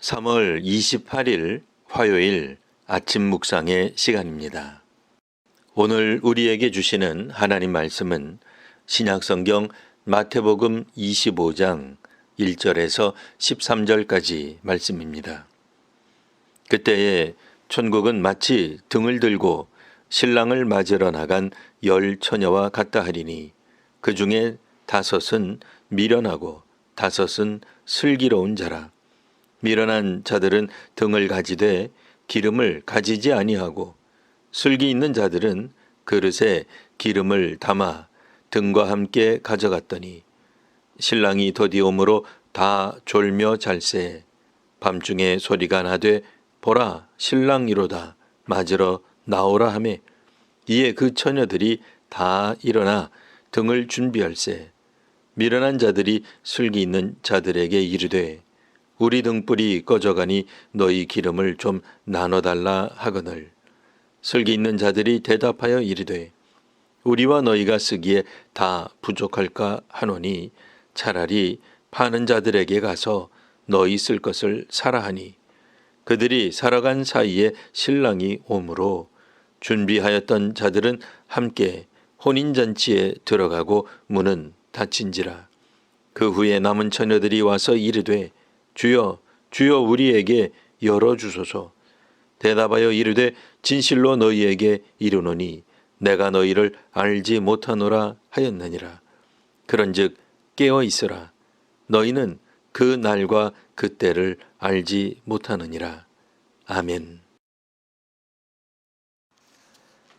3월 28일 화요일 아침 묵상의 시간입니다. 오늘 우리에게 주시는 하나님 말씀은 신약성경 마태복음 25장 1절에서 13절까지 말씀입니다. 그때에 천국은 마치 등을 들고 신랑을 맞으러 나간 10 처녀와 같다 하리니 그 중에 5은 미련하고 5은 슬기로운 자라. 미련한 자들은 등을 가지되 기름을 가지지 아니하고 슬기 있는 자들은 그릇에 기름을 담아 등과 함께 가져갔더니 신랑이 더디옴으로 다 졸며 잘세 밤중에 소리가 나되 보라 신랑이로다 맞으러 나오라 하매 이에 그 처녀들이 다 일어나 등을 준비할세 미련한 자들이 슬기 있는 자들에게 이르되 우리 등불이 꺼져가니 너희 기름을 좀 나눠달라 하거늘 슬기 있는 자들이 대답하여 이르되 우리와 너희가 쓰기에 다 부족할까 하노니 차라리 파는 자들에게 가서 너희 쓸 것을 사라 하니 그들이 살아간 사이에 신랑이 오므로 준비하였던 자들은 함께 혼인잔치에 들어가고 문은 닫힌지라. 그 후에 남은 처녀들이 와서 이르되 주여 주여 우리에게 열어주소서. 대답하여 이르되 진실로 너희에게 이르노니 내가 너희를 알지 못하노라 하였느니라. 그런즉 깨어 있으라. 너희는 그 날과 그 때를 알지 못하느니라. 아멘.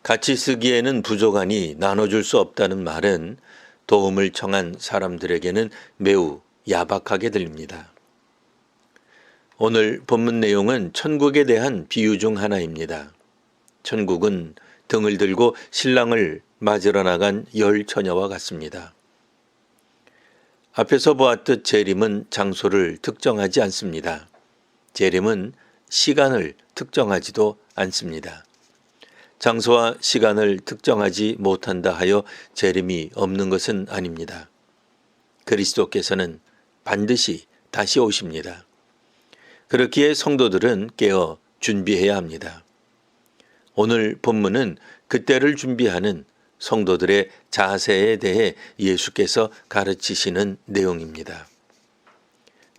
같이 쓰기에는 부족하니 나눠줄 수 없다는 말은 도움을 청한 사람들에게는 매우 야박하게 들립니다. 오늘 본문 내용은 천국에 대한 비유 중 하나입니다. 천국은 등을 들고 신랑을 맞으러 나간 10 처녀와 같습니다. 앞에서 보았듯 재림은 장소를 특정하지 않습니다. 재림은 시간을 특정하지도 않습니다. 장소와 시간을 특정하지 못한다 하여 재림이 없는 것은 아닙니다. 그리스도께서는 반드시 다시 오십니다. 그렇기에 성도들은 깨어 준비해야 합니다. 오늘 본문은 그때를 준비하는 성도들의 자세에 대해 예수께서 가르치시는 내용입니다.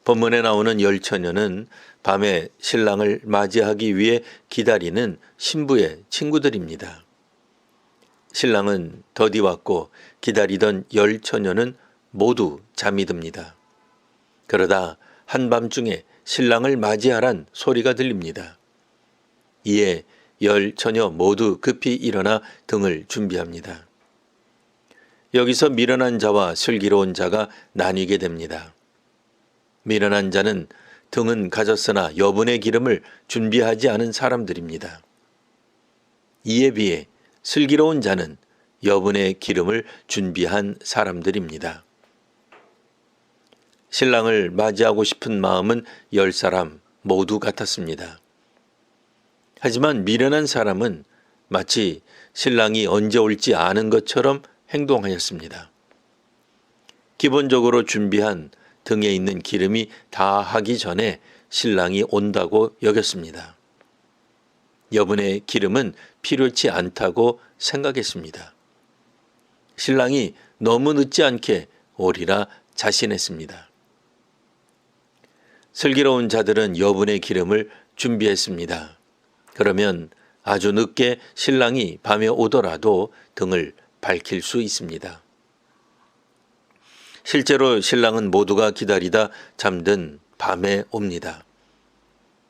본문에 나오는 10 처녀는 밤에 신랑을 맞이하기 위해 기다리는 신부의 친구들입니다. 신랑은 더디 왔고 기다리던 10 처녀는 모두 잠이 듭니다. 그러다 한밤중에 신랑을 맞이하란 소리가 들립니다. 이에 10 처녀 모두 급히 일어나 등을 준비합니다. 여기서 미련한 자와 슬기로운 자가 나뉘게 됩니다. 미련한 자는 등은 가졌으나 여분의 기름을 준비하지 않은 사람들입니다. 이에 비해 슬기로운 자는 여분의 기름을 준비한 사람들입니다. 신랑을 맞이하고 싶은 마음은 10사람 모두 같았습니다. 하지만 미련한 사람은 마치 신랑이 언제 올지 아는 것처럼 행동하였습니다. 기본적으로 준비한 등에 있는 기름이 다 하기 전에 신랑이 온다고 여겼습니다. 여분의 기름은 필요치 않다고 생각했습니다. 신랑이 너무 늦지 않게 오리라 자신했습니다. 슬기로운 자들은 여분의 기름을 준비했습니다. 그러면 아주 늦게 신랑이 밤에 오더라도 등을 밝힐 수 있습니다. 실제로 신랑은 모두가 기다리다 잠든 밤에 옵니다.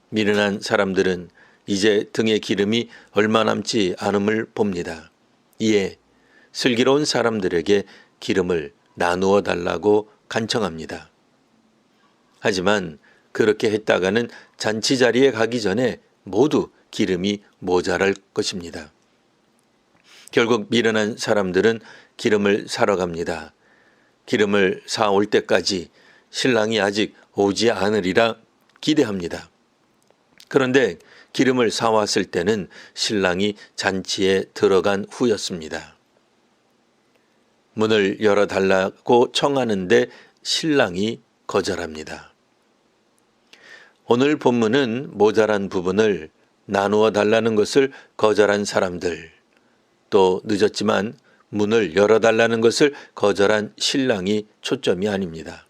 미련한 사람들은 이제 등의 기름이 얼마 남지 않음을 봅니다. 이에 슬기로운 사람들에게 기름을 나누어 달라고 간청합니다. 하지만 그렇게 했다가는 잔치 자리에 가기 전에 모두 기름이 모자랄 것입니다. 결국 미련한 사람들은 기름을 사러 갑니다. 기름을 사올 때까지 신랑이 아직 오지 않으리라 기대합니다. 그런데 기름을 사왔을 때는 신랑이 잔치에 들어간 후였습니다. 문을 열어달라고 청하는데 신랑이 거절합니다. 오늘 본문은 모자란 부분을 나누어 달라는 것을 거절한 사람들, 또 늦었지만 문을 열어달라는 것을 거절한 신랑이 초점이 아닙니다.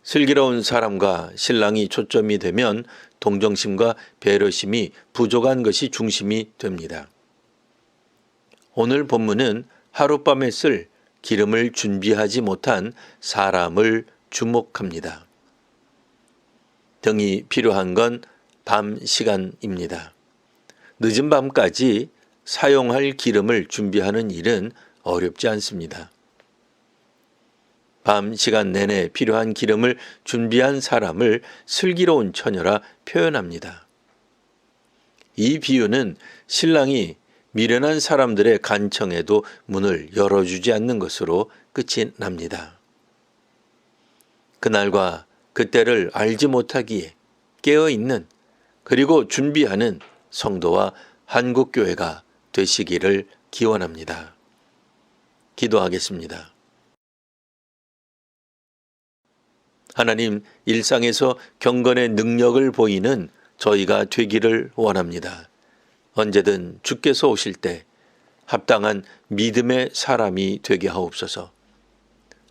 슬기로운 사람과 신랑이 초점이 되면 동정심과 배려심이 부족한 것이 중심이 됩니다. 오늘 본문은 하룻밤에 쓸 기름을 준비하지 못한 사람을 주목합니다. 등이 필요한 건 밤 시간입니다. 늦은 밤까지 사용할 기름을 준비하는 일은 어렵지 않습니다. 밤 시간 내내 필요한 기름을 준비한 사람을 슬기로운 처녀라 표현합니다. 이 비유는 신랑이 미련한 사람들의 간청에도 문을 열어주지 않는 것으로 끝이 납니다. 그날과 그때를 알지 못하기에 깨어있는 그리고 준비하는 성도와 한국교회가 되시기를 기원합니다. 기도하겠습니다. 하나님, 일상에서 경건의 능력을 보이는 저희가 되기를 원합니다. 언제든 주께서 오실 때 합당한 믿음의 사람이 되게 하옵소서.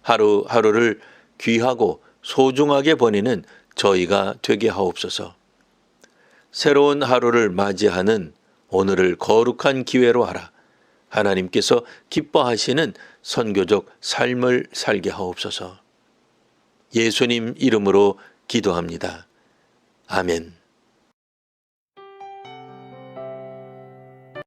하루하루를 귀하고 소중하게 보내는 저희가 되게 하옵소서. 새로운 하루를 맞이하는 오늘을 거룩한 기회로 하라. 하나님께서 기뻐하시는 선교적 삶을 살게 하옵소서. 예수님 이름으로 기도합니다. 아멘.